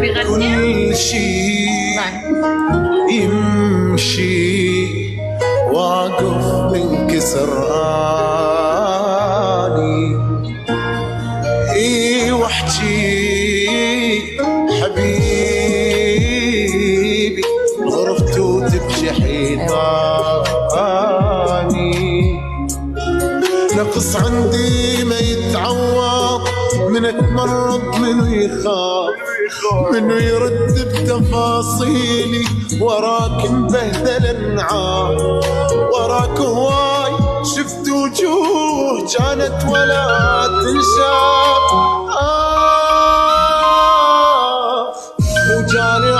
كل شيء يمشي واقف منكسر اني اي واحجي حبيبي غرفته تبكي حيطاني نقص عندي ما يتعوض منك مرض منو يخاف منو يرد بتفاصيلي وراك مبهدل النعام وراك هواي شفت وجوه كانت ولا تنشاف وجاني